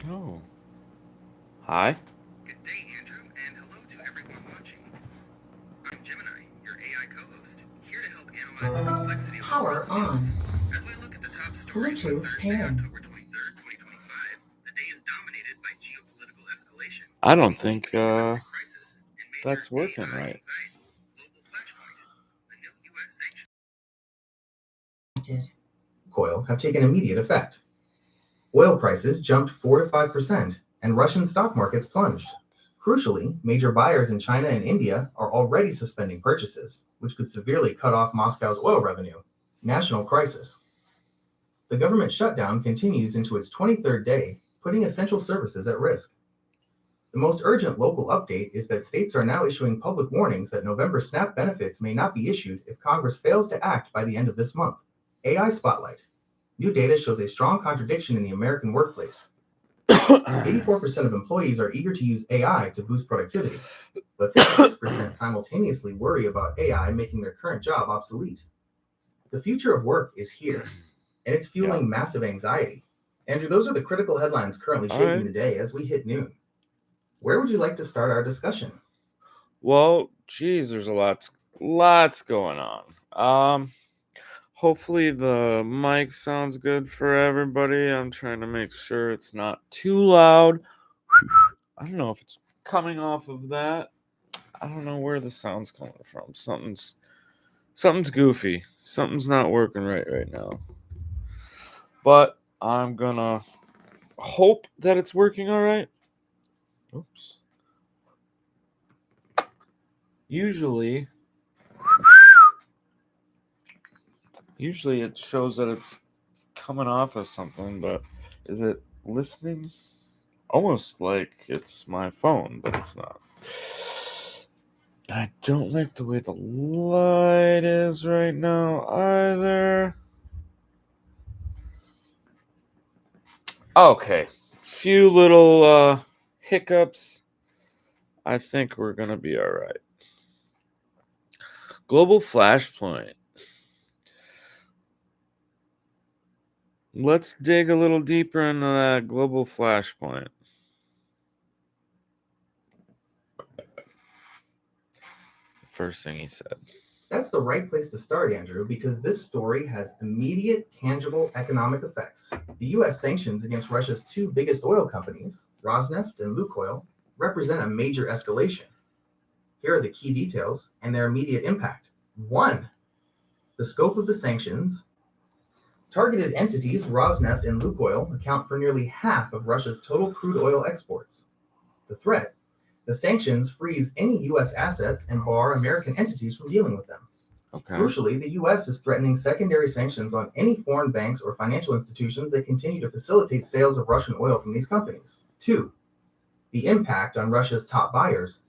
Oh, hi. Good day, Andrew, and hello to everyone watching. I'm Gemini, your AI co-host, here to help analyze the complexity of the Power world's on. news. As we look at the top stories for Bluetooth Thursday, pairing. October 23rd, 2025, the day is dominated by geopolitical escalation, I don't a think deepening domestic crisis, and major that's working AI right. anxiety. Global flashpoint. The new U.S. sanctions oil have taken immediate effect. Oil prices jumped 4 to 5%, and Russian stock markets plunged. Crucially, major buyers in China and India are already suspending purchases, which could severely cut off Moscow's oil revenue. National crisis. The government shutdown continues into its 23rd day, putting essential services at risk. The most urgent local update is that states are now issuing public warnings that November SNAP benefits may not be issued if Congress fails to act by the end of this month. AI Spotlight. New data shows a strong contradiction in the American workplace. 84% of employees are eager to use AI to boost productivity, but 56% simultaneously worry about AI making their current job obsolete. The future of work is here, and it's Yeah. fueling massive anxiety. Andrew, those are the critical headlines currently All shaping right. the day as we hit noon. Where would you like to start our discussion? Well, geez, there's lots going on. Hopefully the mic sounds good for everybody. I'm trying to make sure it's not too loud. I don't know if it's coming off of that. I don't know where the sound's coming from. Something's goofy. Something's not working right now. But I'm gonna hope that it's working all right. Oops. Usually, usually it shows that it's coming off of something, but is it listening? Almost like it's my phone, but it's not. And I don't like the way the light is right now either. Okay, few little hiccups. I think we're gonna be all right. Global flashpoint. Let's dig a little deeper into that global flashpoint. First thing he said. That's the right place to start, Andrew, because this story has immediate, tangible economic effects. The U.S. sanctions against Russia's two biggest oil companies, Rosneft and Lukoil, represent a major escalation. Here are the key details and their immediate impact. 1. The scope of the sanctions. Targeted entities, Rosneft and Lukoil, account for nearly half of Russia's total crude oil exports. The threat. The sanctions freeze any U.S. assets and bar American entities from dealing with them. Okay. Crucially, the U.S. is threatening secondary sanctions on any foreign banks or financial institutions that continue to facilitate sales of Russian oil from these companies. 2. The impact on Russia's top buyers.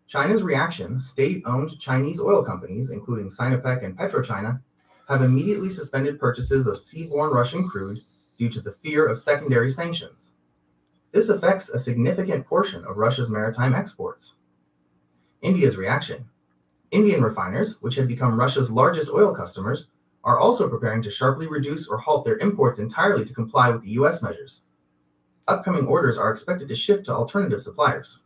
China's reaction, state owned Chinese oil companies, including Sinopec and PetroChina, have immediately suspended purchases of seaborne Russian crude due to the fear of secondary sanctions. This affects a significant portion of Russia's maritime exports. India's reaction. Indian refiners, which had become Russia's largest oil customers, are also preparing to sharply reduce or halt their imports entirely to comply with the U.S. measures. Upcoming orders are expected to shift to alternative suppliers.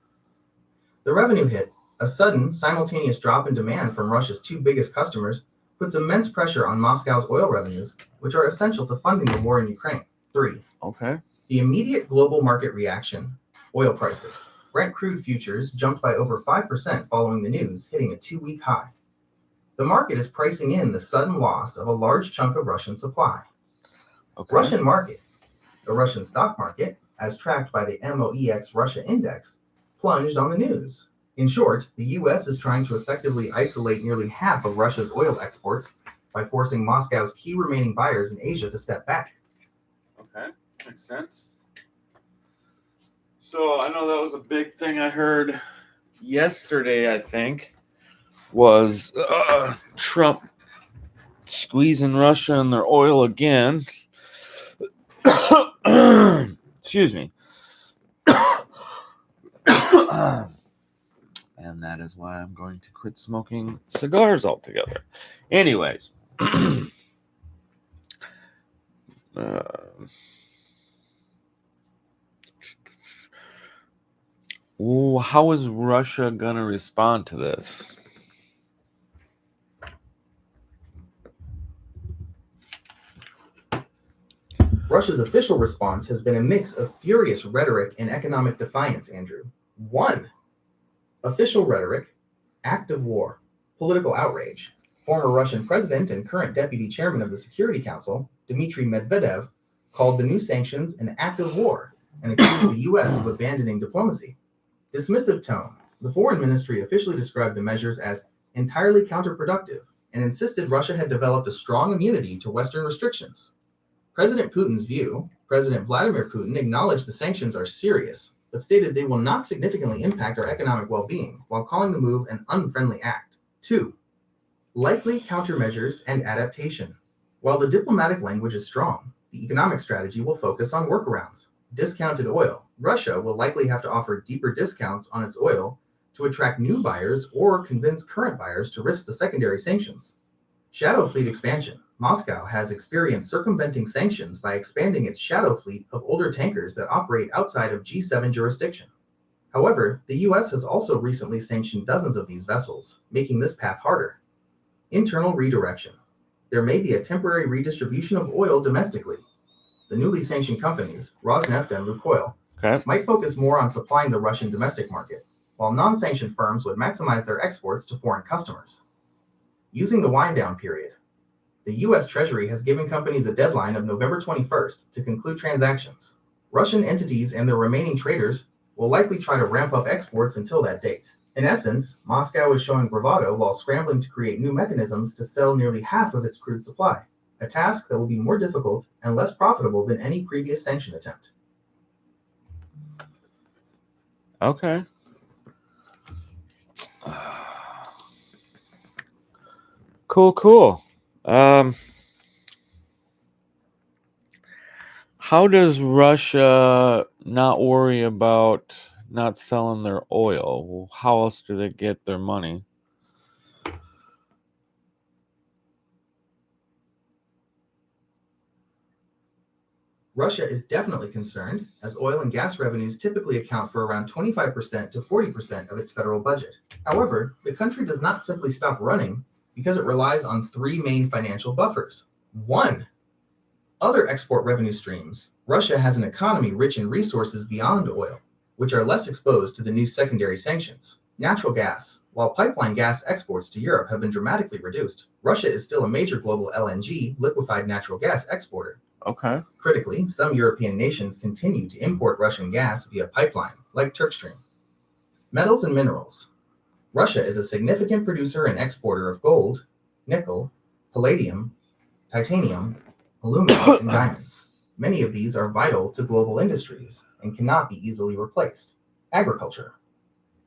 The revenue hit, a sudden, simultaneous drop in demand from Russia's two biggest customers, puts immense pressure on Moscow's oil revenues, which are essential to funding the war in Ukraine. 3. Okay. The immediate global market reaction. Oil prices. Brent crude futures jumped by over 5% following the news, hitting a 2-week high. The market is pricing in the sudden loss of a large chunk of Russian supply. Okay. Russian market. The Russian stock market, as tracked by the MOEX Russia Index, plunged on the news. In short, the US is trying to effectively isolate nearly half of Russia's oil exports by forcing Moscow's key remaining buyers in Asia to step back. Okay. Makes sense. So I know that was a big thing I heard yesterday, I think, was Trump squeezing Russia and their oil again. Excuse me. And that is why I'm going to quit smoking cigars altogether. Anyways, uh, Ooh, how is Russia gonna respond to this? Russia's official response has been a mix of furious rhetoric and economic defiance, Andrew. One, official rhetoric, act of war, political outrage. Former Russian president and current deputy chairman of the Security Council, Dmitry Medvedev, called the new sanctions an act of war and accused the U.S. of abandoning diplomacy. Dismissive tone. The foreign ministry officially described the measures as entirely counterproductive and insisted Russia had developed a strong immunity to Western restrictions. President Putin's view, President Vladimir Putin acknowledged the sanctions are serious, but stated they will not significantly impact our economic well-being, while calling the move an unfriendly act. 2. Likely countermeasures and adaptation. While the diplomatic language is strong, the economic strategy will focus on workarounds. Discounted oil. Russia will likely have to offer deeper discounts on its oil to attract new buyers or convince current buyers to risk the secondary sanctions. Shadow fleet expansion. Moscow has experienced circumventing sanctions by expanding its shadow fleet of older tankers that operate outside of G7 jurisdiction. However, the US has also recently sanctioned dozens of these vessels, making this path harder. Internal redirection. There may be a temporary redistribution of oil domestically. The newly sanctioned companies, Rosneft and Lukoil, might focus more on supplying the Russian domestic market, while non-sanctioned firms would maximize their exports to foreign customers. Using the wind-down period. The U.S. Treasury has given companies a deadline of November 21st to conclude transactions. Russian entities and their remaining traders will likely try to ramp up exports until that date. In essence, Moscow is showing bravado while scrambling to create new mechanisms to sell nearly half of its crude supply, a task that will be more difficult and less profitable than any previous sanction attempt. Okay. Cool. How does Russia not worry about not selling their oil? How else do they get their money? Russia is definitely concerned, as oil and gas revenues typically account for around 25% to 40% of its federal budget. However, the country does not simply stop running because it relies on three main financial buffers. 1. Other export revenue streams. Russia has an economy rich in resources beyond oil, which are less exposed to the new secondary sanctions. Natural gas. While pipeline gas exports to Europe have been dramatically reduced, Russia is still a major global LNG, liquefied natural gas exporter. Okay. Critically, some European nations continue to import Russian gas via pipeline, like Turkstream. Metals and minerals. Russia is a significant producer and exporter of gold, nickel, palladium, titanium, aluminum, and diamonds. Many of these are vital to global industries and cannot be easily replaced. Agriculture.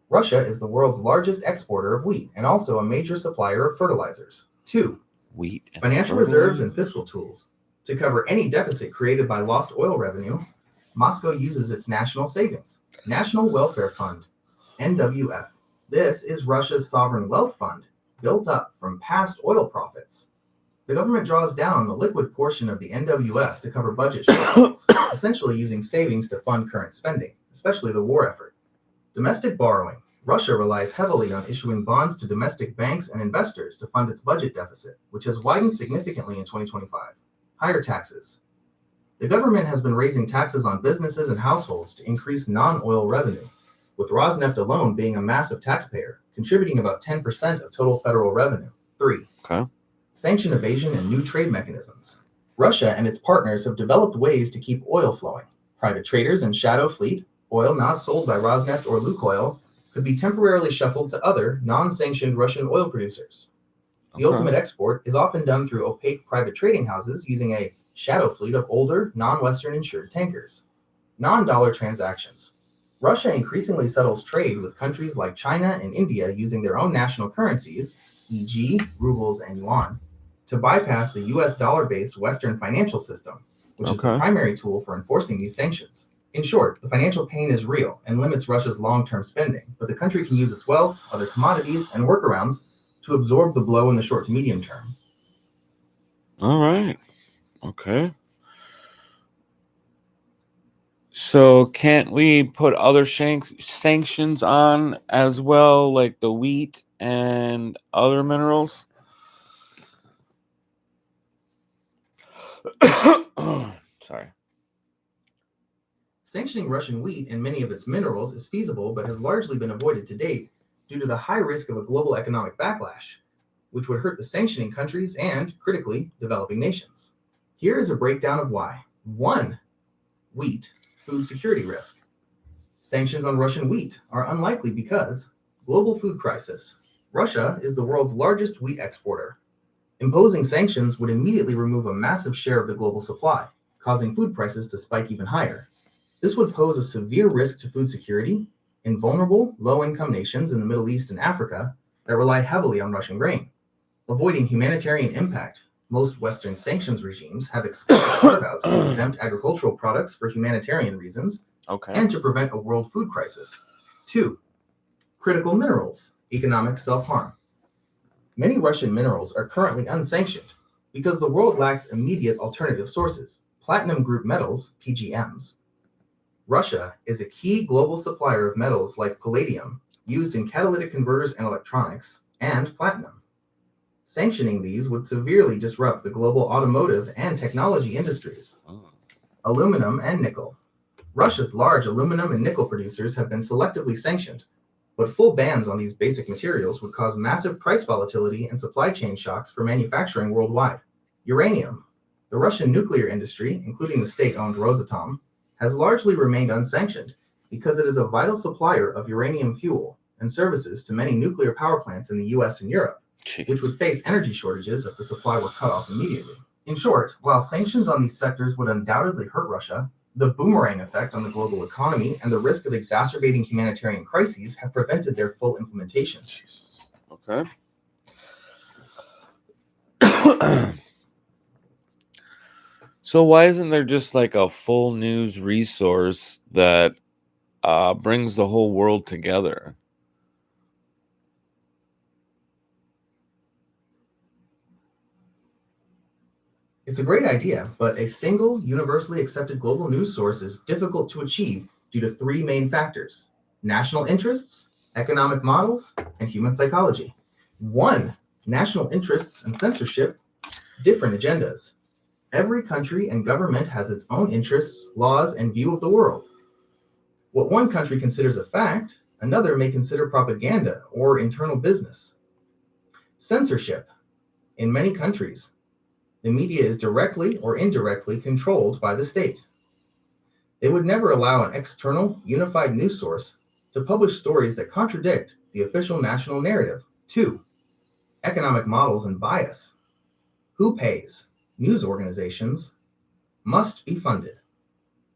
Russia is the world's largest exporter of wheat and also a major supplier of fertilizers. 2. Wheat and Financial reserves and fiscal tools. To cover any deficit created by lost oil revenue, Moscow uses its National Savings, National Welfare Fund, NWF. This is Russia's sovereign wealth fund, built up from past oil profits. The government draws down the liquid portion of the NWF to cover budget shortfalls, essentially using savings to fund current spending, especially the war effort. Domestic borrowing. Russia relies heavily on issuing bonds to domestic banks and investors to fund its budget deficit, which has widened significantly in 2025. Higher taxes. The government has been raising taxes on businesses and households to increase non-oil revenue, with Rosneft alone being a massive taxpayer, contributing about 10% of total federal revenue. 3. Okay. Sanction evasion and new trade mechanisms. Russia and its partners have developed ways to keep oil flowing. Private traders and shadow fleet, oil not sold by Rosneft or Lukoil, could be temporarily shuffled to other non-sanctioned Russian oil producers. The ultimate export is often done through opaque private trading houses using a shadow fleet of older, non-Western insured tankers. Non-dollar transactions. Russia increasingly settles trade with countries like China and India using their own national currencies, e.g., rubles and yuan, to bypass the US dollar-based Western financial system, which is the primary tool for enforcing these sanctions. In short, the financial pain is real and limits Russia's long-term spending, but the country can use its wealth, other commodities, and workarounds to absorb the blow in the short to medium term. All right. Okay. So can't we put other sanctions on as well, like the wheat and other minerals? Sorry. Sanctioning Russian wheat and many of its minerals is feasible but has largely been avoided to date due to the high risk of a global economic backlash, which would hurt the sanctioning countries and, critically, developing nations. Here is a breakdown of why. 1. Wheat, food security risk. Sanctions on Russian wheat are unlikely because global food crisis. Russia is the world's largest wheat exporter. Imposing sanctions would immediately remove a massive share of the global supply, causing food prices to spike even higher. This would pose a severe risk to food security in vulnerable, low-income nations in the Middle East and Africa that rely heavily on Russian grain. Avoiding humanitarian impact, most Western sanctions regimes have explicit carve-outs to exempt agricultural products for humanitarian reasons and to prevent a world food crisis. 2. Critical minerals, economic self-harm. Many Russian minerals are currently unsanctioned because the world lacks immediate alternative sources, platinum group metals, PGMs. Russia is a key global supplier of metals like palladium, used in catalytic converters and electronics, and platinum. Sanctioning these would severely disrupt the global automotive and technology industries. Aluminum and nickel. Russia's large aluminum and nickel producers have been selectively sanctioned, but full bans on these basic materials would cause massive price volatility and supply chain shocks for manufacturing worldwide. Uranium. The Russian nuclear industry, including the state-owned Rosatom, has largely remained unsanctioned because it is a vital supplier of uranium fuel and services to many nuclear power plants in the US and Europe, which would face energy shortages if the supply were cut off immediately. In short, while sanctions on these sectors would undoubtedly hurt Russia, the boomerang effect on the global economy and the risk of exacerbating humanitarian crises have prevented their full implementation. Jesus. Okay. So why isn't there just like a full news resource that brings the whole world together? It's a great idea, but a single, universally accepted global news source is difficult to achieve due to three main factors: national interests, economic models, and human psychology. 1. National interests and censorship, different agendas. Every country and government has its own interests, laws, and view of the world. What one country considers a fact, another may consider propaganda or internal business. Censorship. In many countries, the media is directly or indirectly controlled by the state. They would never allow an external, unified news source to publish stories that contradict the official national narrative. 2. Economic models and bias. Who pays? News organizations must be funded.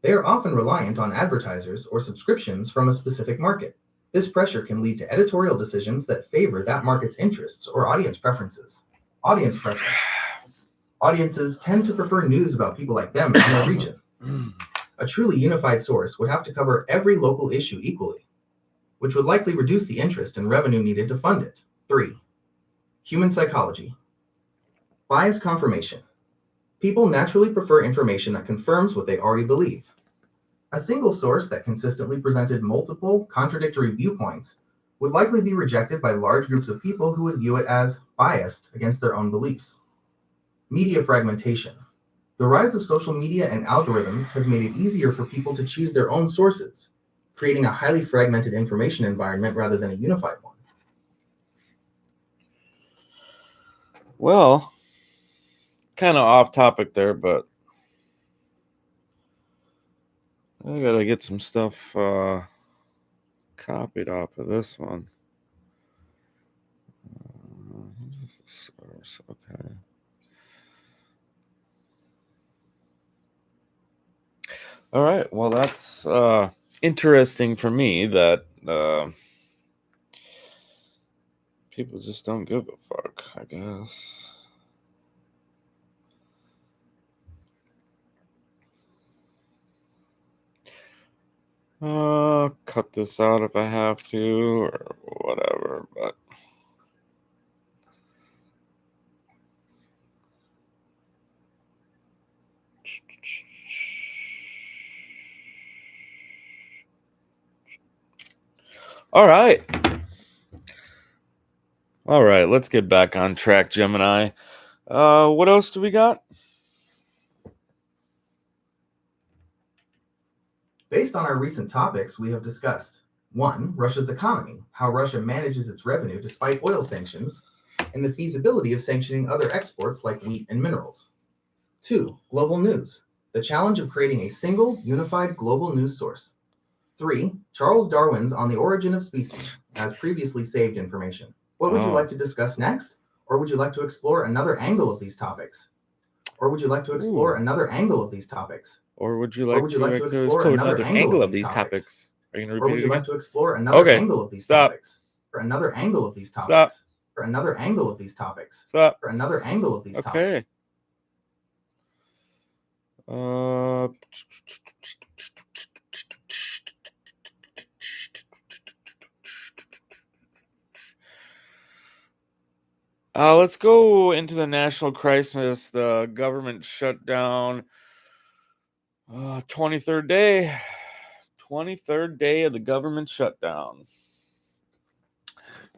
They are often reliant on advertisers or subscriptions from a specific market. This pressure can lead to editorial decisions that favor that market's interests or audience preferences. Audience preference. Audiences tend to prefer news about people like them in their region. A truly unified source would have to cover every local issue equally, which would likely reduce the interest and revenue needed to fund it. 3. Human psychology. Bias confirmation. People naturally prefer information that confirms what they already believe. A single source that consistently presented multiple, contradictory viewpoints would likely be rejected by large groups of people who would view it as biased against their own beliefs. Media fragmentation. The rise of social media and algorithms has made it easier for people to choose their own sources, creating a highly fragmented information environment rather than a unified one. Well, kind of off topic there, but I gotta get some stuff copied off of this one. Source, okay. All right. Well, that's interesting for me that people just don't give a fuck, I guess. Cut this out if I have to or whatever, but All right. All right, let's get back on track, Gemini. What else do we got? Based on our recent topics, we have discussed 1. Russia's economy, how Russia manages its revenue despite oil sanctions, and the feasibility of sanctioning other exports like wheat and minerals. 2. Global news, the challenge of creating a single, unified global news source. 3. Charles Darwin's On the Origin of Species, as previously saved information. What would you like to discuss next? Or would you like to explore another angle of these topics? Or would you like to explore another angle of these topics? Or would you like to explore another angle of these topics? Are you going to Or repeat would it you again? like to explore another angle of these Stop. topics? For another angle of these topics. Stop. For another angle of these topics. Stop. For another angle of these topics. Okay. Let's go into the national crisis, the government shutdown. 23rd day. 23rd day of the government shutdown.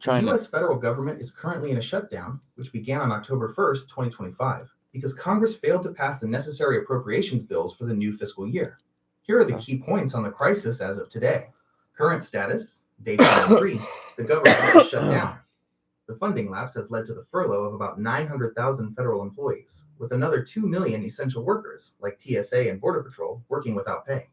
The U.S. federal government is currently in a shutdown, which began on October 1st, 2025, because Congress failed to pass the necessary appropriations bills for the new fiscal year. Here are the key points on the crisis as of today. Current status, day 23, the government is shut down. The funding lapse has led to the furlough of about 900,000 federal employees, with another 2 million essential workers, like TSA and Border Patrol, working without pay.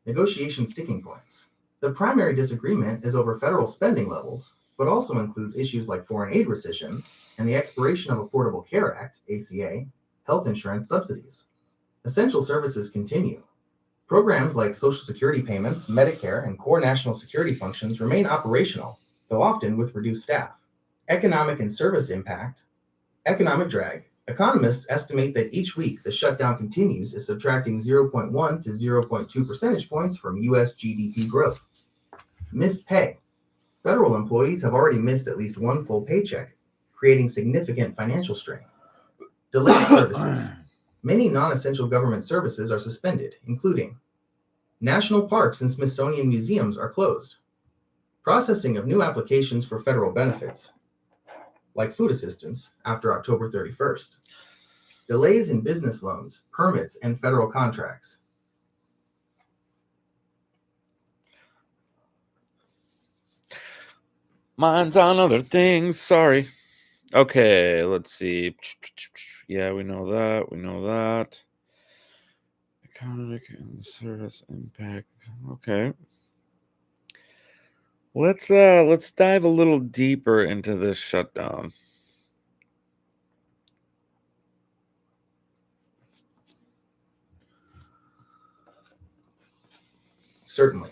Negotiation sticking points. The primary disagreement is over federal spending levels, but also includes issues like foreign aid rescissions and the expiration of Affordable Care Act, ACA, health insurance subsidies. Essential services continue. Programs like Social Security payments, Medicare, and core national security functions remain operational, though often with reduced staff. Economic and service impact. Economic drag. Economists estimate that each week the shutdown continues is subtracting 0.1 to 0.2 percentage points from U.S. GDP growth. Missed pay. Federal employees have already missed at least one full paycheck, creating significant financial strain. Delayed services. Many non-essential government services are suspended, including national parks and Smithsonian museums are closed. Processing of new applications for federal benefits, like food assistance, after October 31st. Delays in business loans, permits, and federal contracts. Mine's on other things. Sorry. Okay, let's see. Yeah, we know that. We know that. Economic and service impact. Okay. Let's dive a little deeper into this shutdown. Certainly.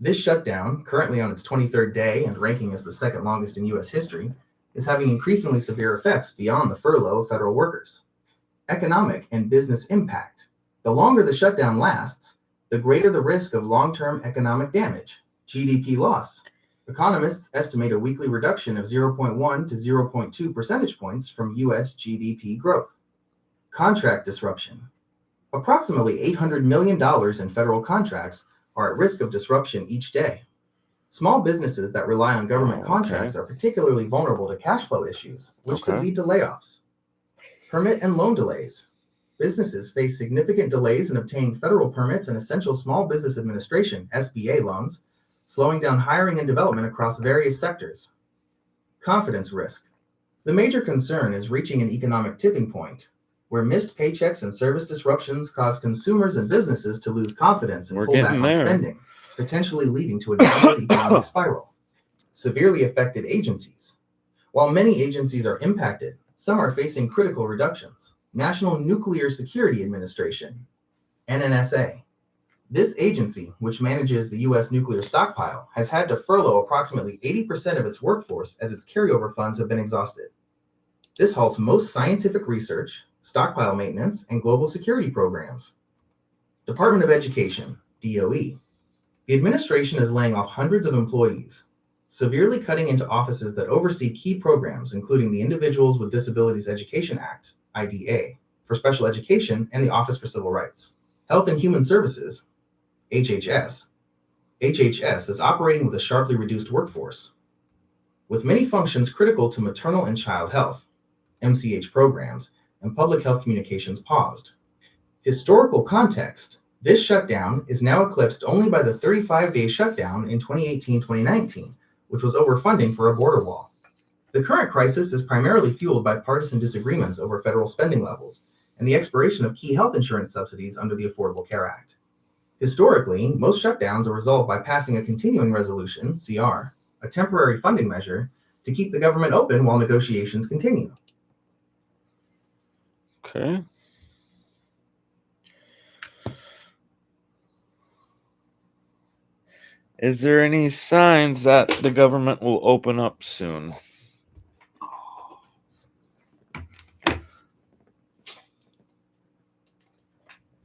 This shutdown, currently on its 23rd day and ranking as the second longest in U.S. history, is having increasingly severe effects beyond the furlough of federal workers. Economic and business impact. The longer the shutdown lasts, the greater the risk of long-term economic damage, GDP loss. Economists estimate a weekly reduction of 0.1 to 0.2 percentage points from U.S. GDP growth. Contract disruption. Approximately $800 million in federal contracts are at risk of disruption each day. Small businesses that rely on government contracts are particularly vulnerable to cash flow issues, which could lead to layoffs. Permit and loan delays. Businesses face significant delays in obtaining federal permits and essential Small Business Administration (SBA) loans, slowing down hiring and development across various sectors. Confidence risk. The major concern is reaching an economic tipping point, where missed paychecks and service disruptions cause consumers and businesses to lose confidence and pull back on spending, potentially leading to a downward economic spiral. Severely affected agencies. While many agencies are impacted, some are facing critical reductions. National Nuclear Security Administration, NNSA. This agency, which manages the U.S. nuclear stockpile, has had to furlough approximately 80% of its workforce as its carryover funds have been exhausted. This halts most scientific research, stockpile maintenance, and global security programs. Department of Education, DOE. The administration is laying off hundreds of employees, severely cutting into offices that oversee key programs, including the Individuals with Disabilities Education Act, IDA, for special education, and the Office for Civil Rights. Health and Human Services, HHS. HHS is operating with a sharply reduced workforce, with many functions critical to maternal and child health, MCH programs, and public health communications paused. Historical context: this shutdown is now eclipsed only by the 35-day shutdown in 2018-2019, which was over funding for a border wall. The current crisis is primarily fueled by partisan disagreements over federal spending levels and the expiration of key health insurance subsidies under the Affordable Care Act. Historically, most shutdowns are resolved by passing a continuing resolution, CR, a temporary funding measure, to keep the government open while negotiations continue. Okay. Is there any signs that the government will open up soon?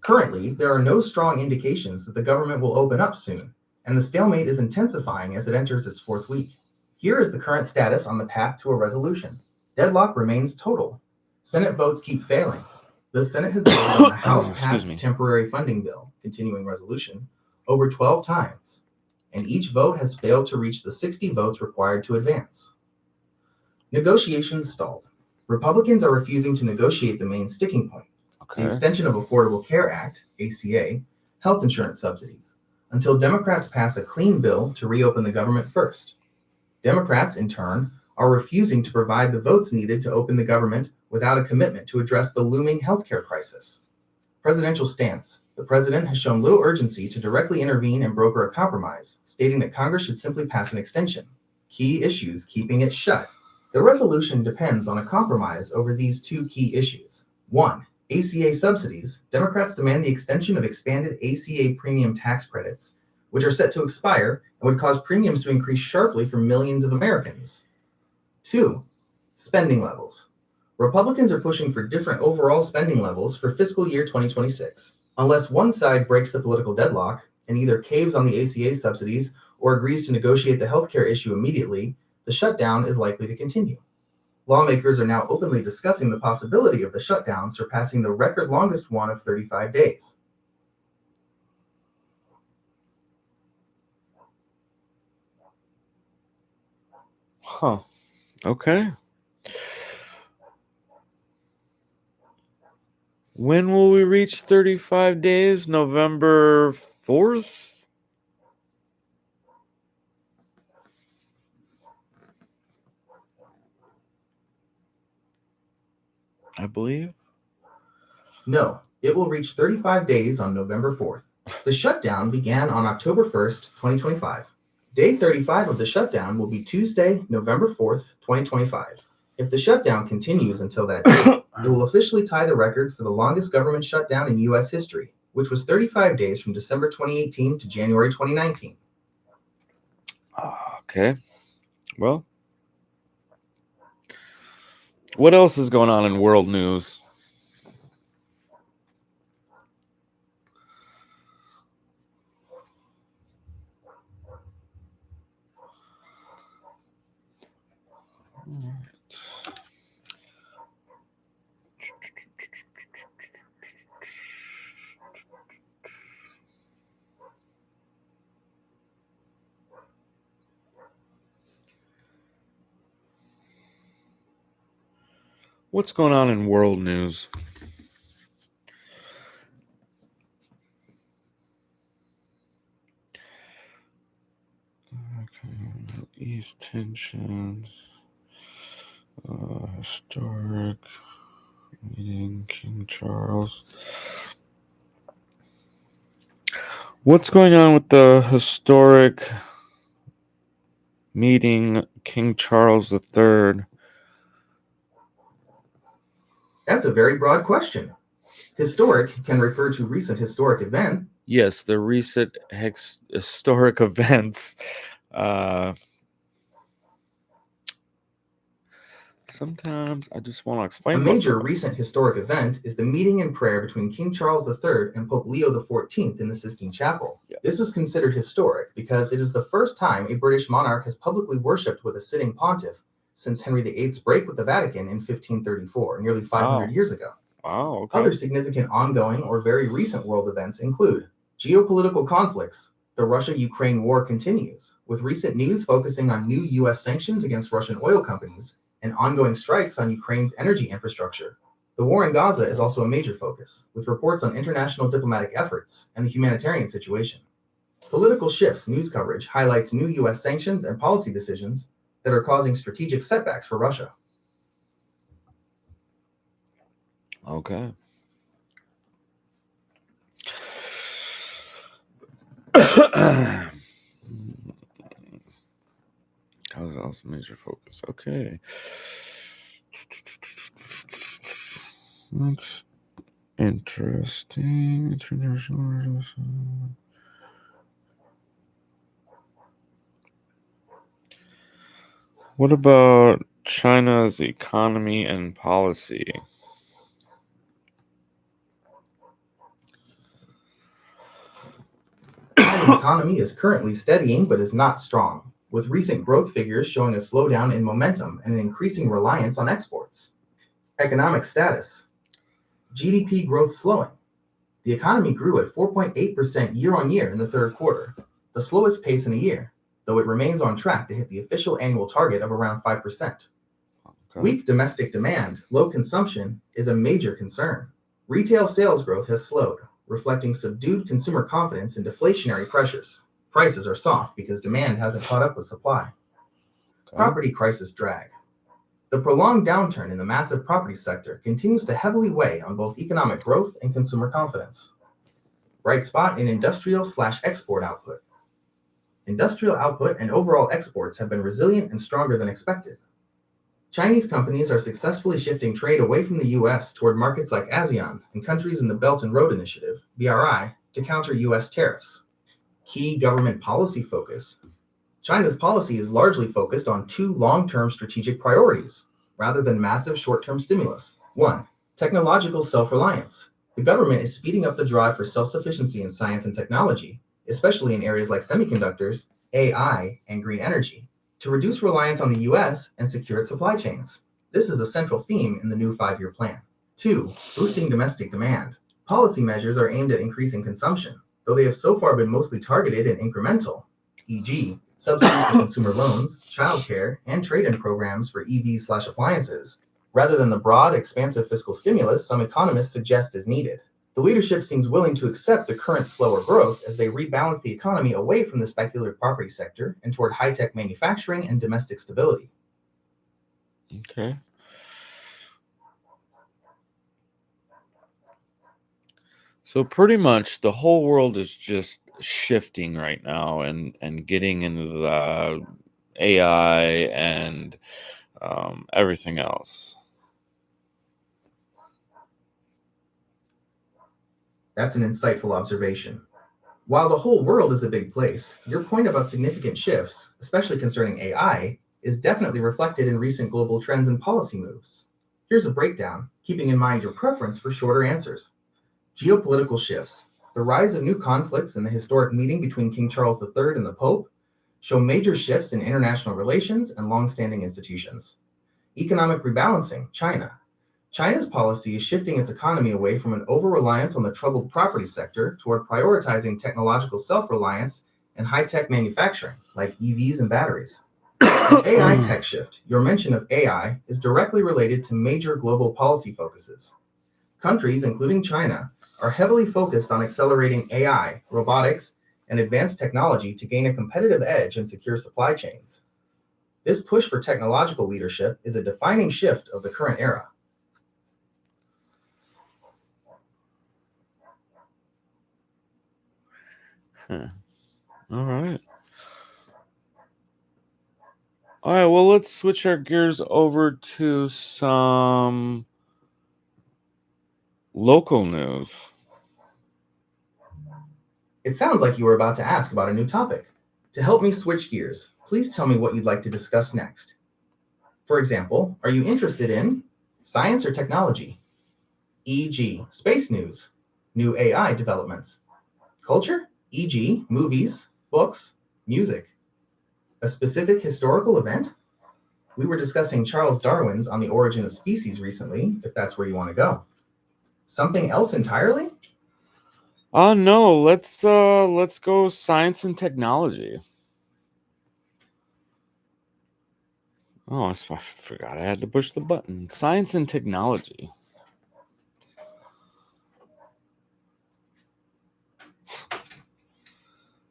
Currently, there are no strong indications that the government will open up soon, and the stalemate is intensifying as it enters its fourth week. Here is the current status on the path to a resolution. Deadlock remains total. Senate votes keep failing. The Senate has voted on the House-passed temporary funding bill, continuing resolution, over 12 times, and each vote has failed to reach the 60 votes required to advance. Negotiations stalled. Republicans are refusing to negotiate the main sticking point, the extension of Affordable Care Act, ACA, health insurance subsidies, until Democrats pass a clean bill to reopen the government first. Democrats, in turn, are refusing to provide the votes needed to open the government without a commitment to address the looming healthcare crisis. Presidential stance: the president has shown little urgency to directly intervene and broker a compromise, stating that Congress should simply pass an extension. Key issues keeping it shut. The resolution depends on a compromise over these two key issues. 1. ACA subsidies. Democrats demand the extension of expanded ACA premium tax credits, which are set to expire and would cause premiums to increase sharply for millions of Americans. 2. Spending levels. Republicans are pushing for different overall spending levels for fiscal year 2026. Unless one side breaks the political deadlock and either caves on the ACA subsidies or agrees to negotiate the healthcare issue immediately, the shutdown is likely to continue. Lawmakers are now openly discussing the possibility of the shutdown surpassing the record longest one of 35 days. Huh. Okay. When will we reach 35 days? November 4th? I believe. No, it will reach 35 days on November 4th. The shutdown began on October 1st, 2025. Day 35 of the shutdown will be Tuesday, November 4th, 2025. If the shutdown continues until that date, it will officially tie the record for the longest government shutdown in U.S. history, which was 35 days from December 2018 to January 2019. Okay. Well, what else is going on in world news? What's going on in world news? Okay. East tensions. Historic meeting King Charles. What's going on with the historic meeting King Charles III? That's a very broad question. Historic can refer to recent historic events. Yes, the recent historic events. Sometimes I just want to explain A major myself. recent historic event is the meeting and prayer between King Charles III and Pope Leo XIV in the Sistine Chapel. Yes. This is considered historic because it is the first time a British monarch has publicly worshipped with a sitting pontiff since Henry VIII's break with the Vatican in 1534, nearly 500 years ago. Wow, okay. Other significant ongoing or very recent world events include geopolitical conflicts. The Russia-Ukraine war continues, with recent news focusing on new U.S. sanctions against Russian oil companies and ongoing strikes on Ukraine's energy infrastructure. The war in Gaza is also a major focus, with reports on international diplomatic efforts and the humanitarian situation. Political shifts news coverage highlights new U.S. sanctions and policy decisions that are causing strategic setbacks for Russia. Okay. How's else major focus? Okay. That's interesting. International. What about China's economy and policy? China's economy is currently steadying but is not strong, with recent growth figures showing a slowdown in momentum and an increasing reliance on exports. Economic status: GDP growth slowing. The economy grew at 4.8% year on year in the third quarter, the slowest pace in a year, though it remains on track to hit the official annual target of around 5%. Okay. Weak domestic demand, low consumption, is a major concern. Retail sales growth has slowed, reflecting subdued consumer confidence and deflationary pressures. Prices are soft because demand hasn't caught up with supply. Okay. Property crisis drag. The prolonged downturn in the massive property sector continues to heavily weigh on both economic growth and consumer confidence. Bright spot in industrial/export output. Industrial output and overall exports have been resilient and stronger than expected. Chinese companies are successfully shifting trade away from the US toward markets like ASEAN and countries in the Belt and Road Initiative, BRI, to counter US tariffs. Key government policy focus. China's policy is largely focused on two long-term strategic priorities, rather than massive short-term stimulus. 1. Technological self-reliance. The government is speeding up the drive for self-sufficiency in science and technology, especially in areas like semiconductors, AI, and green energy, to reduce reliance on the US and secure its supply chains. This is a central theme in the new 5-year plan. 2. Boosting domestic demand. Policy measures are aimed at increasing consumption, though they have so far been mostly targeted and incremental, e.g., subsidies for consumer loans, childcare, and trade-in programs for EVs/appliances, rather than the broad, expansive fiscal stimulus some economists suggest is needed. The leadership seems willing to accept the current slower growth as they rebalance the economy away from the speculative property sector and toward high-tech manufacturing and domestic stability. Okay. So pretty much the whole world is just shifting right now and getting into the AI and everything else. That's an insightful observation. While the whole world is a big place, your point about significant shifts, especially concerning AI, is definitely reflected in recent global trends and policy moves. Here's a breakdown, keeping in mind your preference for shorter answers. Geopolitical shifts. The rise of new conflicts and the historic meeting between King Charles III and the Pope show major shifts in international relations and long-standing institutions. Economic rebalancing. China. China's policy is shifting its economy away from an over-reliance on the troubled property sector toward prioritizing technological self-reliance and high-tech manufacturing, like EVs and batteries. The AI tech shift. Your mention of AI is directly related to major global policy focuses. Countries, including China, are heavily focused on accelerating AI, robotics, and advanced technology to gain a competitive edge and secure supply chains. This push for technological leadership is a defining shift of the current era. Huh. All right. All right, well, let's switch our gears over to some local news. It sounds like you were about to ask about a new topic. To help me switch gears, please tell me what you'd like to discuss next. For example, are you interested in science or technology? E.g., space news, new AI developments. Culture? E.g., movies, books, music. A specific historical event? We were discussing Charles Darwin's On the Origin of Species recently, if that's where you want to go. Something else entirely? No, let's go science and technology. Oh, I forgot I had to push the button. Science and technology.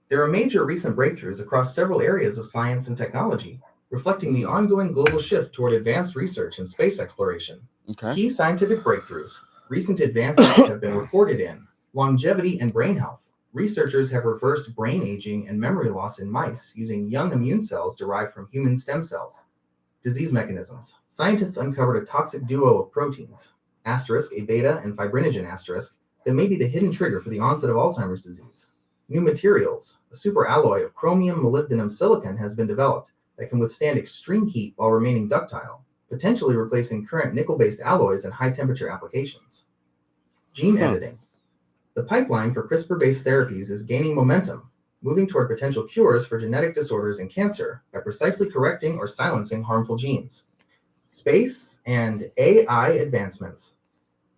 There are major recent breakthroughs across several areas of science and technology, reflecting the ongoing global shift toward advanced research and space exploration. Okay. Key scientific breakthroughs. Recent advances have been reported in longevity and brain health. Researchers have reversed brain aging and memory loss in mice using young immune cells derived from human stem cells. Disease mechanisms. Scientists uncovered a toxic duo of proteins, asterisk, A beta and fibrinogen asterisk, that may be the hidden trigger for the onset of Alzheimer's disease. New materials. A superalloy of chromium molybdenum silicon has been developed that can withstand extreme heat while remaining ductile, potentially replacing current nickel-based alloys in high-temperature applications. Gene editing. The pipeline for CRISPR-based therapies is gaining momentum, moving toward potential cures for genetic disorders and cancer by precisely correcting or silencing harmful genes. Space and AI advancements.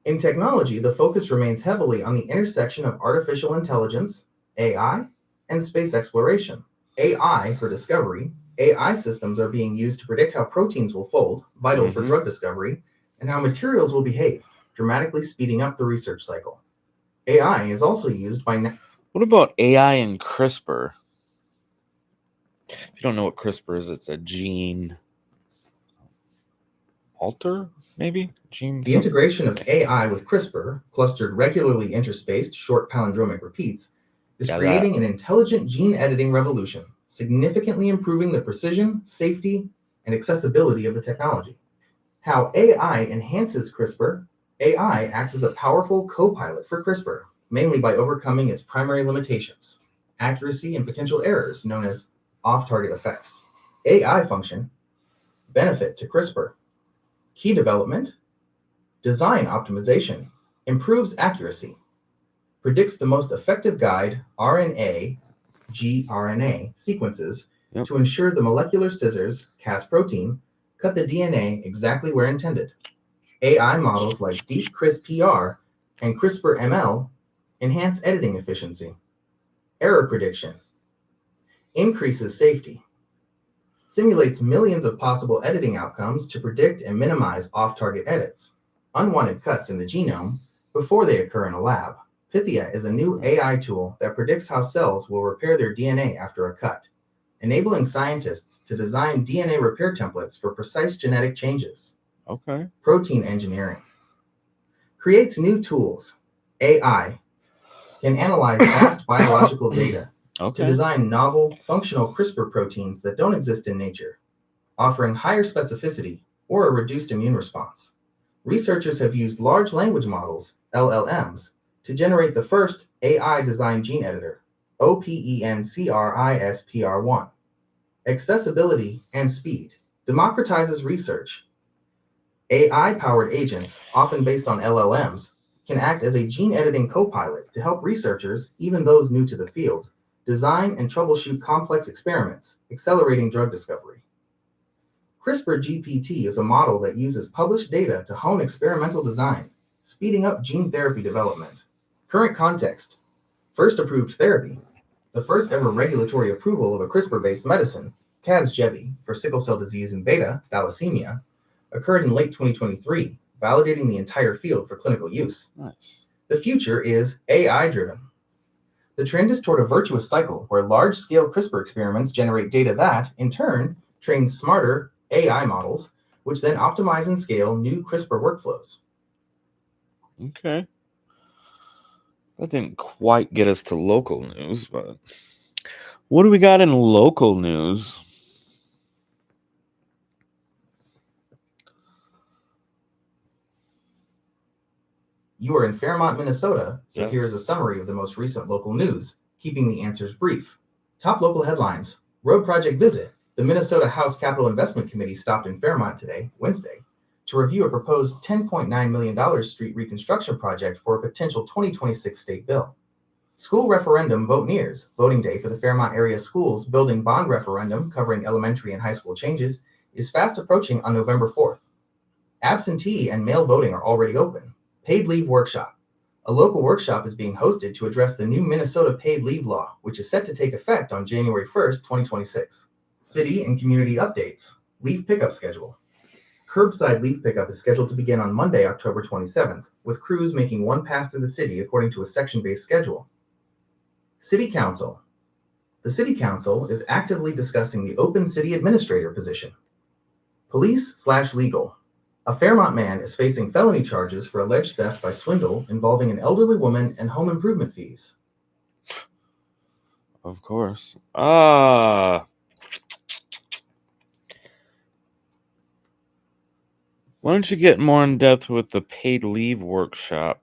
In technology, the focus remains heavily on the intersection of artificial intelligence, AI, and space exploration. AI for discovery. AI systems are being used to predict how proteins will fold, vital for drug discovery, and how materials will behave, dramatically speeding up the research cycle. AI is also used by. What about AI and CRISPR? If you don't know what CRISPR is, it's a gene alter, maybe? The integration of AI with CRISPR, clustered regularly interspaced short palindromic repeats, is creating an intelligent gene editing revolution, significantly improving the precision, safety, and accessibility of the technology. How AI enhances CRISPR. AI acts as a powerful co-pilot for CRISPR, mainly by overcoming its primary limitations, accuracy and potential errors known as off-target effects. AI function, benefit to CRISPR. Key development, design optimization, improves accuracy, predicts the most effective guide RNA, gRNA sequences to ensure the molecular scissors, Cas protein, cut the DNA exactly where intended. AI models like DeepCRISPR and CRISPR-ML enhance editing efficiency. Error prediction increases safety. Simulates millions of possible editing outcomes to predict and minimize off-target edits, unwanted cuts in the genome before they occur in a lab. Pythia is a new AI tool that predicts how cells will repair their DNA after a cut, enabling scientists to design DNA repair templates for precise genetic changes. Okay. Protein engineering creates new tools. AI can analyze vast biological data to design novel, functional CRISPR proteins that don't exist in nature, offering higher specificity or a reduced immune response. Researchers have used large language models, LLMs, to generate the first AI-designed gene editor, OpenCRISPR1. Accessibility and speed democratizes research. AI-powered agents, often based on LLMs, can act as a gene editing co-pilot to help researchers, even those new to the field, design and troubleshoot complex experiments, accelerating drug discovery. CRISPR-GPT is a model that uses published data to hone experimental design, speeding up gene therapy development. Current context. First approved therapy. The first ever regulatory approval of a CRISPR-based medicine, Casgevy, for sickle cell disease and beta thalassemia, occurred in late 2023, validating the entire field for clinical use. Nice. The future is AI-driven. The trend is toward a virtuous cycle where large-scale CRISPR experiments generate data that, in turn, trains smarter AI models, which then optimize and scale new CRISPR workflows. Okay. That didn't quite get us to local news, but what do we got in local news? You are in Fairmont, Minnesota, so here is a summary of the most recent local news, keeping the answers brief. Top local headlines. Road project visit. The Minnesota House Capital Investment Committee stopped in Fairmont today, Wednesday, to review a proposed $10.9 million street reconstruction project for a potential 2026 state bill. School referendum vote nears. Voting day for the Fairmont area schools building bond referendum covering elementary and high school changes is fast approaching on November 4th. Absentee and mail voting are already open. Paid leave workshop. A local workshop is being hosted to address the new Minnesota paid leave law, which is set to take effect on January 1st, 2026. City and community updates. Leaf pickup schedule. Curbside leaf pickup is scheduled to begin on Monday, October 27th, with crews making one pass through the city according to a section-based schedule. City Council. The City Council is actively discussing the open city administrator position. Police/legal. A Fairmont man is facing felony charges for alleged theft by swindle involving an elderly woman and home improvement fees. Of course. Why don't you get more in depth with the paid leave workshop?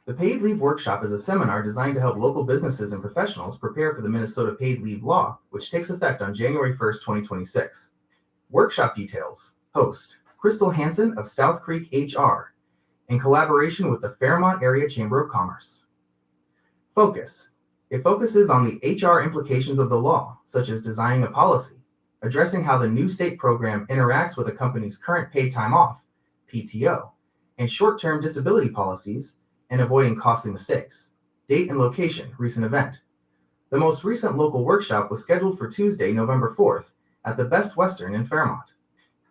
The Paid Leave Workshop is a seminar designed to help local businesses and professionals prepare for the Minnesota paid leave law, which takes effect on January 1st, 2026. Workshop details. Host, Crystal Hansen of South Creek HR, in collaboration with the Fairmont Area Chamber of Commerce. Focus. It focuses on the HR implications of the law, such as designing a policy, addressing how the new state program interacts with a company's current paid time off, PTO, and short-term disability policies, and avoiding costly mistakes. Date and location, recent event. The most recent local workshop was scheduled for Tuesday, November 4th, at the Best Western in Fairmont.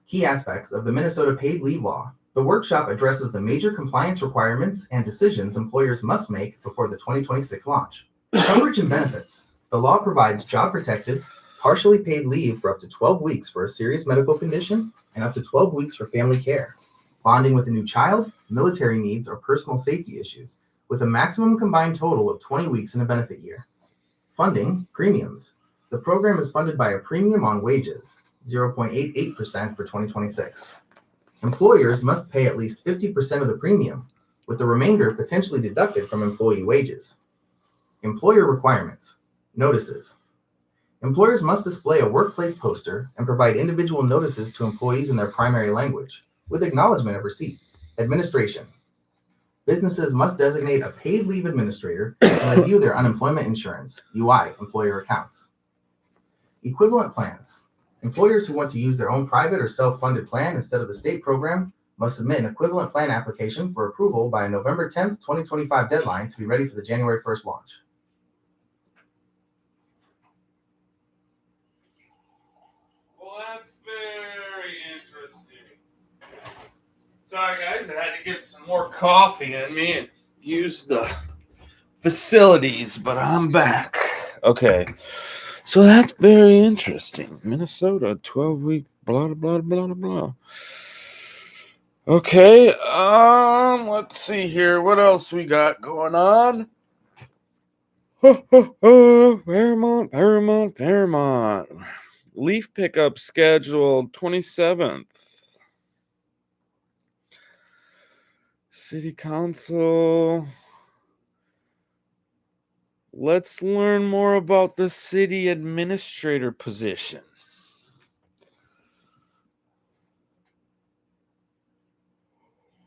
Key aspects of the Minnesota paid leave law. The workshop addresses the major compliance requirements and decisions employers must make before the 2026 launch. Coverage and benefits. The law provides job-protected, partially paid leave for up to 12 weeks for a serious medical condition and up to 12 weeks for family care, bonding with a new child, military needs, or personal safety issues, with a maximum combined total of 20 weeks in a benefit year. Funding, premiums. The program is funded by a premium on wages, 0.88% for 2026. Employers must pay at least 50% of the premium, with the remainder potentially deducted from employee wages. Employer requirements. Notices. Employers must display a workplace poster and provide individual notices to employees in their primary language, with acknowledgement of receipt. Administration. Businesses must designate a paid leave administrator and review their unemployment insurance, UI, employer accounts. Equivalent plans. Employers who want to use their own private or self-funded plan instead of the state program must submit an equivalent plan application for approval by a November 10th, 2025 deadline to be ready for the January 1st launch. Well, that's very interesting. Sorry, guys, I had to get some more coffee in me and use the facilities, but I'm back. Okay, so that's very interesting. Minnesota, 12-week, blah, blah, blah, blah, blah. Okay, let's see here. What else we got going on? Fairmont. Leaf pickup scheduled 27th. City Council. Let's learn more about the city administrator position.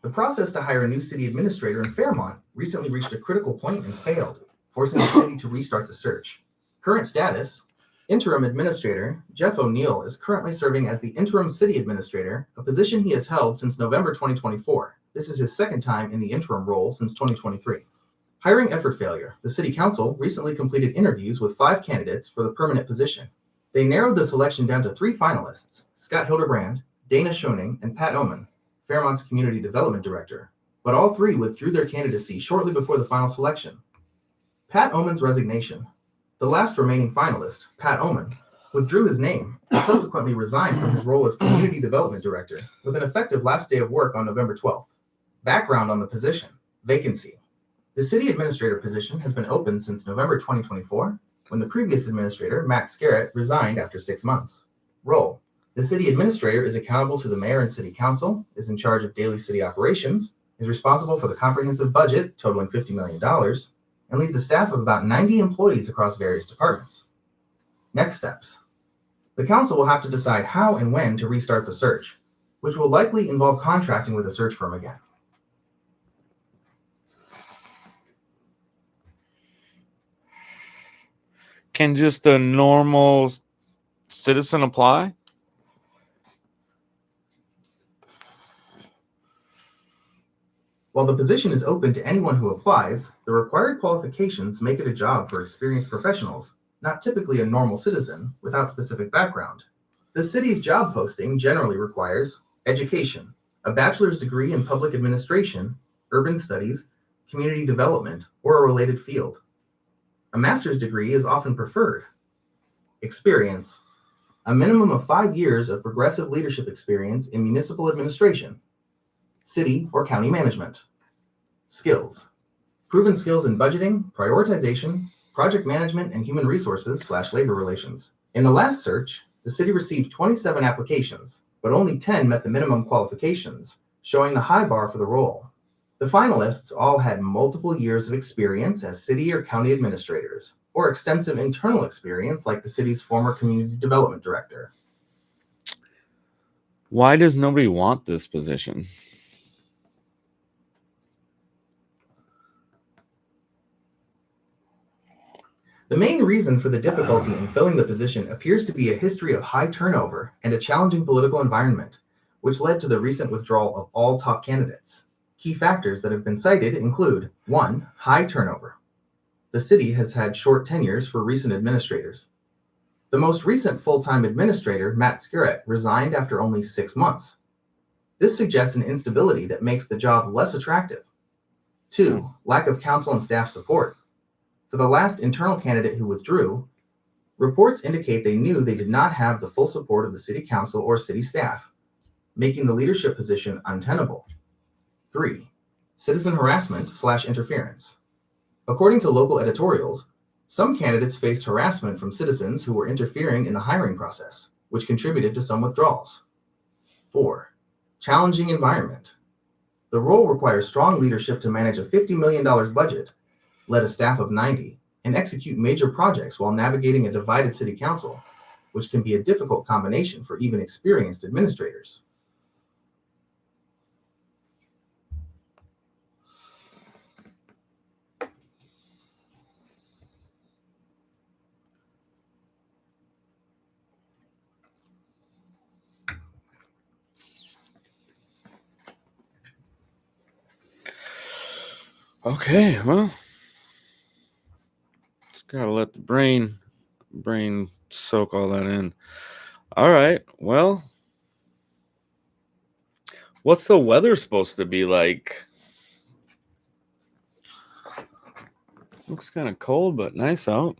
The process to hire a new city administrator in Fairmont recently reached a critical point and failed, forcing the city to restart the search. Current status. Interim Administrator Jeff O'Neill is currently serving as the Interim City Administrator, a position he has held since November 2024. This is his second time in the interim role since 2023. Hiring effort failure. The City Council recently completed interviews with 5 candidates for the permanent position. They narrowed the selection down to 3 finalists, Scott Hildebrand, Dana Schoening, and Pat Oman, Fairmont's Community Development Director, but all 3 withdrew their candidacy shortly before the final selection. Pat Oman's resignation. The last remaining finalist, Pat Oman, withdrew his name and subsequently resigned from his role as Community Development Director with an effective last day of work on November 12th. Background on the position. Vacancy. The city administrator position has been open since November 2024, when the previous administrator, Matt Scarrett, resigned after 6 months. Role. The city administrator is accountable to the mayor and city council, is in charge of daily city operations, is responsible for the comprehensive budget totaling $50 million, and leads a staff of about 90 employees across various departments. Next steps. The council will have to decide how and when to restart the search, which will likely involve contracting with a search firm again. Can just a normal citizen apply? While the position is open to anyone who applies, the required qualifications make it a job for experienced professionals, not typically a normal citizen without specific background. The city's job posting generally requires education, a bachelor's degree in public administration, urban studies, community development, or a related field. A master's degree is often preferred. Experience, a minimum of 5 years of progressive leadership experience in municipal administration, city or county management. Skills, proven skills in budgeting, prioritization, project management, and human resources/labor relations. In the last search, the city received 27 applications, but only 10 met the minimum qualifications, showing the high bar for the role. The finalists all had multiple years of experience as city or county administrators, or extensive internal experience like the city's former community development director. Why does nobody want this position? The main reason for the difficulty in filling the position appears to be a history of high turnover and a challenging political environment, which led to the recent withdrawal of all top candidates. Key factors that have been cited include 1. High turnover. The city has had short tenures for recent administrators. The most recent full-time administrator, Matt Scarrett, resigned after only 6 months. This suggests an instability that makes the job less attractive. 2. Lack of council and staff support. For the last internal candidate who withdrew, reports indicate they knew they did not have the full support of the city council or city staff, making the leadership position untenable. 3. Citizen harassment/interference. According to local editorials, some candidates faced harassment from citizens who were interfering in the hiring process, which contributed to some withdrawals. 4. Challenging environment. The role requires strong leadership to manage a $50 million budget, lead a staff of 90, and execute major projects while navigating a divided city council, which can be a difficult combination for even experienced administrators. Okay, well, just gotta let the brain soak all that in. All right, well, what's the weather supposed to be like? Looks kind of cold, but nice out.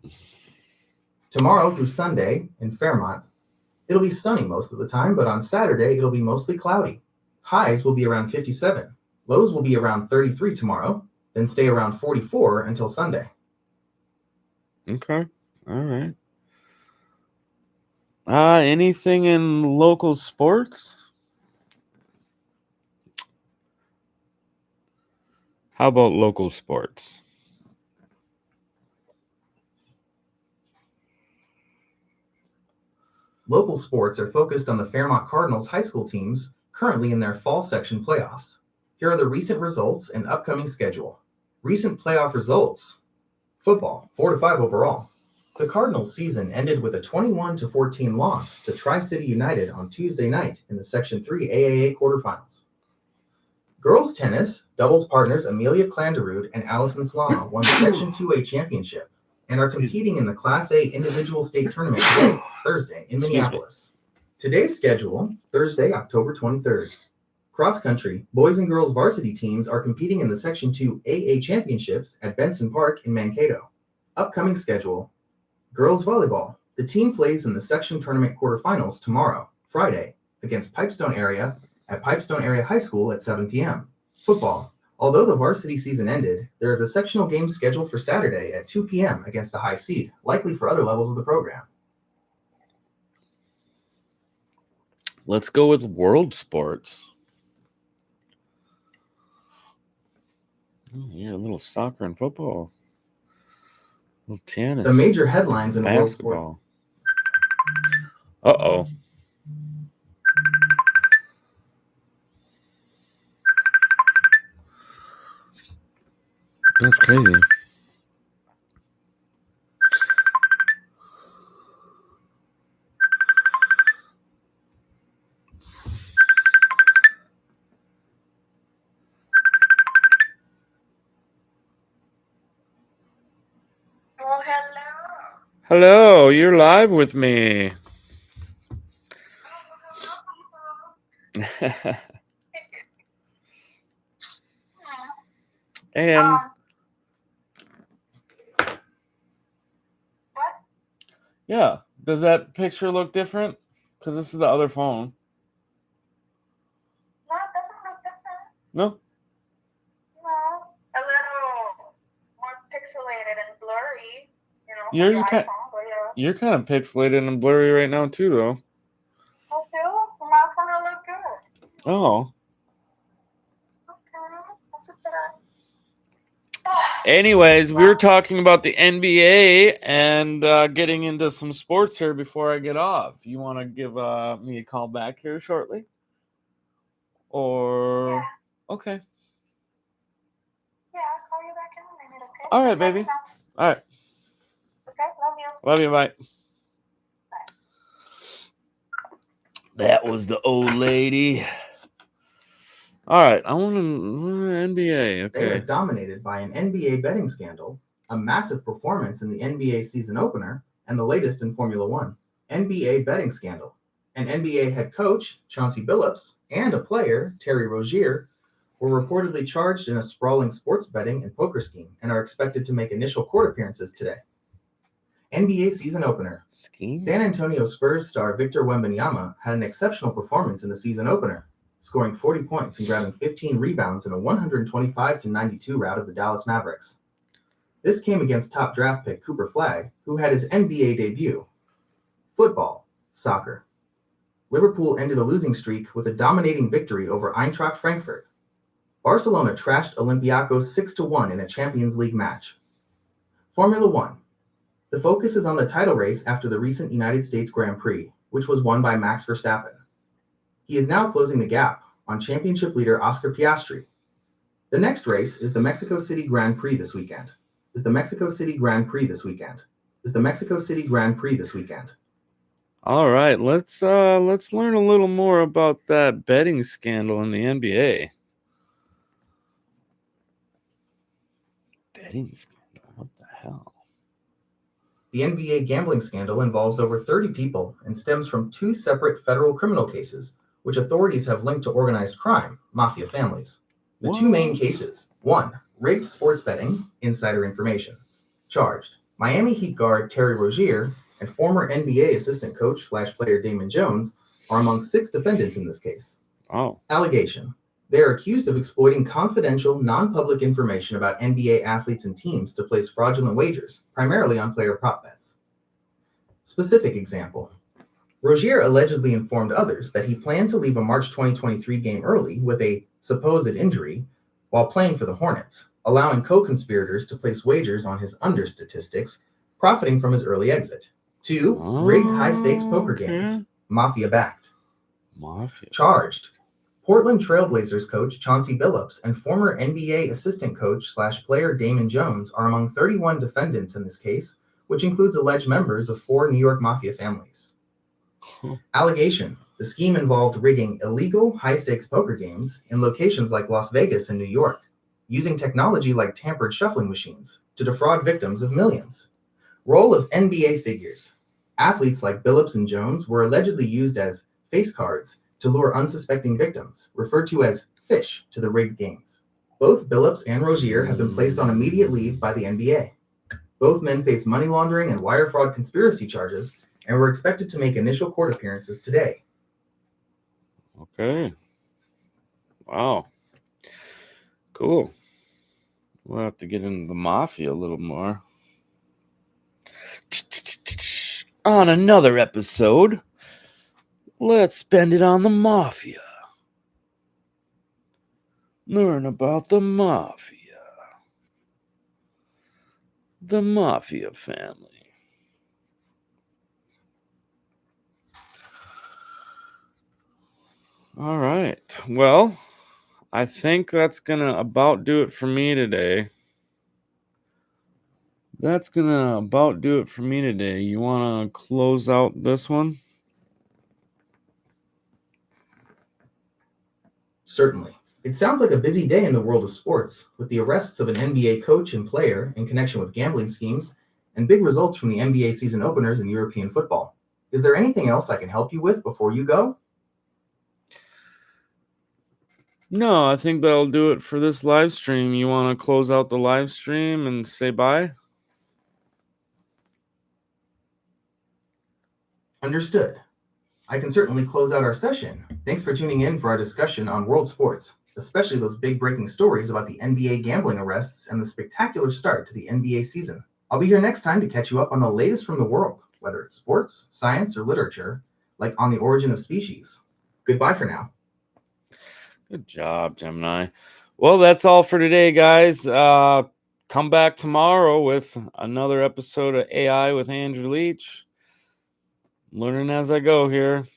Tomorrow through Sunday in Fairmont, it'll be sunny most of the time, but on Saturday it'll be mostly cloudy. Highs will be around 57. Lows will be around 33 tomorrow, then stay around 44 until Sunday. Okay, all right. Anything in local sports? How about local sports? Local sports are focused on the Fairmont Cardinals high school teams currently in their fall section playoffs. Here are the recent results and upcoming schedule. Recent playoff results. Football, 4-5 overall. The Cardinals season ended with a 21-14 loss to Tri-City United on Tuesday night in the Section 3 AAA quarterfinals. Girls tennis, doubles partners Amelia Clanderud and Allison Slama won the Section 2A championship and are competing in the Class A individual state tournament today, Thursday, in Minneapolis. Today's schedule, Thursday, October 23rd. Cross country, boys and girls varsity teams are competing in the Section 2 AA championships at Benson Park in Mankato. Upcoming schedule, girls volleyball. The team plays in the section tournament quarterfinals tomorrow, Friday, against Pipestone Area at Pipestone Area High School at 7 p.m. Football. Although the varsity season ended, there is a sectional game scheduled for Saturday at 2 p.m. against the high seed, likely for other levels of the program. Let's go with world sports. Yeah, a little soccer and football. A little tennis. The major headlines in world sports. Basketball. Uh-oh. That's crazy. Hello, you're live with me. And What? yeah, does that picture look different? Because this is the other phone. No, it doesn't look different. No? No. A little more pixelated and blurry, on Yours your is kind. iPhone, but yeah. You're kind of pixelated and blurry right now too, though. Oh, too? My phone will look good. Oh. Okay. That's a better. Anyways, we were talking about the NBA and getting into some sports here before I get off. You want to give me a call back here shortly? Or. Yeah. Okay. Yeah, I'll call you back in a minute, okay? All right, Just let me baby. know. All right. Okay, love you. Love you. Bye. Bye. That was the old lady. All right. I want to NBA. They are Okay. dominated by an NBA betting scandal, a massive performance in the NBA season opener, and the latest in Formula One. NBA betting scandal. An NBA head coach, Chauncey Billups, and a player, Terry Rozier, were reportedly charged in a sprawling sports betting and poker scheme and are expected to make initial court appearances today. NBA season opener. Scheme. San Antonio Spurs star Victor Wembanyama had an exceptional performance in the season opener, scoring 40 points and grabbing 15 rebounds in a 125-92 rout of the Dallas Mavericks. This came against top draft pick Cooper Flagg, who had his NBA debut. Football, soccer. Liverpool ended a losing streak with a dominating victory over Eintracht Frankfurt. Barcelona trashed Olympiacos 6-1 in a Champions League match. Formula One. The focus is on the title race after the recent United States Grand Prix, which was won by Max Verstappen. He is now closing the gap on championship leader Oscar Piastri. The next race is the Mexico City Grand Prix this weekend. Is the Mexico City Grand Prix this weekend? Is the Mexico City Grand Prix this weekend? All right. Let's learn a little more about that betting scandal in the NBA. Betting scandal. What the hell? The NBA gambling scandal involves over 30 people and stems from two separate federal criminal cases, which authorities have linked to organized crime, mafia families. The two main cases: 1. Rigged sports betting, insider information. Charged: Miami Heat guard Terry Rozier and former NBA assistant coach/player Damon Jones are among 6 defendants in this case. Oh. Allegation: they are accused of exploiting confidential, non-public information about NBA athletes and teams to place fraudulent wagers, primarily on player prop bets. Specific example: Rozier allegedly informed others that he planned to leave a March 2023 game early with a supposed injury while playing for the Hornets, allowing co-conspirators to place wagers on his under statistics, profiting from his early exit. 2. Rigged high-stakes poker games, mafia-backed. Mafia. Charged: Portland Trailblazers coach Chauncey Billups and former NBA assistant coach/player Damon Jones are among 31 defendants in this case, which includes alleged members of 4 New York Mafia families. Allegation: the scheme involved rigging illegal high-stakes poker games in locations like Las Vegas and New York, using technology like tampered shuffling machines to defraud victims of millions. Role of NBA figures: athletes like Billups and Jones were allegedly used as face cards to lure unsuspecting victims, referred to as fish, to the rigged games. Both Billups and Rozier have been placed on immediate leave by the NBA. Both men face money laundering and wire fraud conspiracy charges and were expected to make initial court appearances today. Okay. Wow. Cool. We'll have to get into the mafia a little more. On another episode, let's spend it on the mafia. Learn about the mafia. The mafia family. All right. Well, I think that's going to about do it for me today. That's going to about do it for me today. You want to close out this one? Certainly. It sounds like a busy day in the world of sports, with the arrests of an NBA coach and player in connection with gambling schemes and big results from the NBA season openers in European football. Is there anything else I can help you with before you go? No, I think that'll do it for this live stream. You want to close out the live stream and say bye? Understood. I can certainly close out our session. Thanks for tuning in for our discussion on world sports, especially those big breaking stories about the NBA gambling arrests and the spectacular start to the NBA season. I'll be here next time to catch you up on the latest from the world, whether it's sports, science, or literature, like On the Origin of Species. Goodbye for now. Good job, Gemini. Well, that's all for today, guys. Come back tomorrow with another episode of AI with Andrew Leach. Learning as I go here.